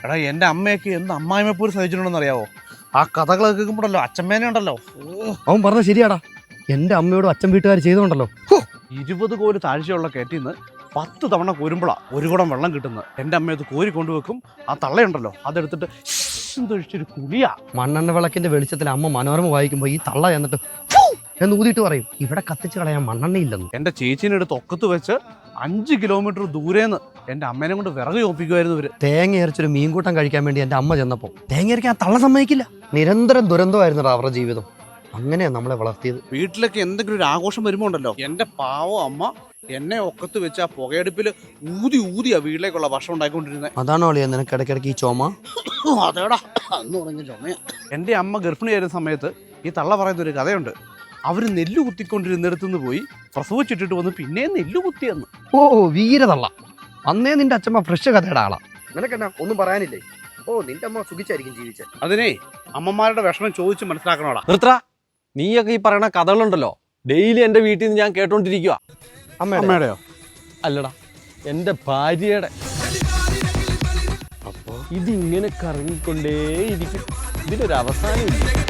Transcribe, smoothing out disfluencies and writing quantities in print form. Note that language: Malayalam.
എടാ എൻ്റെ അമ്മയൊക്കെ എന്ത് അമ്മായിമ്മപ്പോര് സഹിച്ചിട്ടുണ്ടെന്ന് അറിയാവോ? ആ കഥകളൊക്കെ കേൾക്കുമ്പോഴല്ലോ അച്ഛമ്മേനെ ഉണ്ടല്ലോ. അവൻ പറഞ്ഞ ശരിയാടാ. എൻ്റെ അമ്മയോടും അച്ഛൻ വീട്ടുകാർ ചെയ്തുകൊണ്ടല്ലോ. 20 കോല് താഴ്ചയുള്ള കയറ്റിന്ന് 10 തവണ കോരുമ്പോഴാണ് ഒരു കുടം വെള്ളം കിട്ടുന്നത്. എൻ്റെ അമ്മ അത് കോരി കൊണ്ടുവെക്കും. ആ തള്ളയുണ്ടല്ലോ അതെടുത്തിട്ട് തൊഴിച്ചൊരു കുളിയാ. മണ്ണെണ്ണ വിളക്കിന്റെ വെളിച്ചത്തിൽ അമ്മ മനോരമ വായിക്കുമ്പോൾ ഈ തള്ള എന്നിട്ട് എന്ന് ഊതിയിട്ട് പറയും, ഇവിടെ കത്തിച്ച് കളയാൻ മണ്ണെണ്ണയില്ലെന്ന്. എൻ്റെ ചേച്ചീനെ എടുത്ത് ഒക്കത്ത് വെച്ച് 5 കിലോമീറ്റർ ദൂരേന്ന് എൻ്റെ അമ്മേനെ കൊണ്ട് വിറക് ചോപ്പിക്കുമായിരുന്നു ഇവര്. തേങ്ങ അരച്ചൊരു മീൻകൂട്ടം കഴിക്കാൻ വേണ്ടി എൻ്റെ അമ്മ ചെന്നപ്പോൾ തേങ്ങ അരയ്ക്കാൻ തള്ള സമ്മതിക്കില്ല. നിരന്തരം ദുരന്തമായിരുന്നു അവരുടെ ജീവിതം. അങ്ങനെയാണ് നമ്മളെ വളർത്തിയത്. വീട്ടിലൊക്കെ എന്തെങ്കിലും ഒരു ആഘോഷം വരുമ്പോൾ ഉണ്ടല്ലോ, എൻ്റെ പാവം അമ്മ എന്നെ ഒക്കത്ത് വെച്ച് ആ പുകയെടുപ്പിൽ ഊതിയാ വീട്ടിലേക്കുള്ള ഭക്ഷണം ഉണ്ടായിക്കൊണ്ടിരുന്നത്. അതാണോ അളിയാ നിനക്ക് ഇടയ്ക്കിടയ്ക്ക് ഈ ചുമ? അതേടാ, അന്ന് തുടങ്ങിയ ചുമയാ. എൻ്റെ അമ്മ ഗർഭിണിയായിരുന്ന സമയത്ത് ഈ തള്ള പറയുന്നൊരു കഥയുണ്ട്. അവർ നെല്ല് കുത്തിക്കൊണ്ടിരുന്നിടത്തുനിന്ന് പോയി പ്രസവിച്ചിട്ടിട്ട് വന്ന് പിന്നെ നെല്ല് കുത്തിയെന്ന്. ഓ വീരതള്ള, അന്നേ നിന്റെ അച്ഛമ്മ ഫ്രഷ് കഥയുടെ ആളാ. നിനക്കെന്നാ ഒന്നും പറയാനില്ലേ? ഓ നിന്റെ അമ്മ സുഖിച്ചായിരിക്കും ജീവിച്ച. അതിനെ അമ്മമാരുടെ വിഷമം ചോദിച്ച് മനസ്സിലാക്കണോടാ. നിർത്തടാ, നീയൊക്കെ ഈ പറയണ കഥകളുണ്ടല്ലോ ഡെയിലി എൻ്റെ വീട്ടിൽ നിന്ന് ഞാൻ കേട്ടോണ്ടിരിക്കുക. അമ്മയുടെയോ? അല്ലടാ, എൻ്റെ ഭാര്യയുടെ. അപ്പോ ഇതിങ്ങനെ കറങ്ങിക്കൊണ്ടേയിരിക്കും, ഇതിനൊരു അവസാനമില്ല.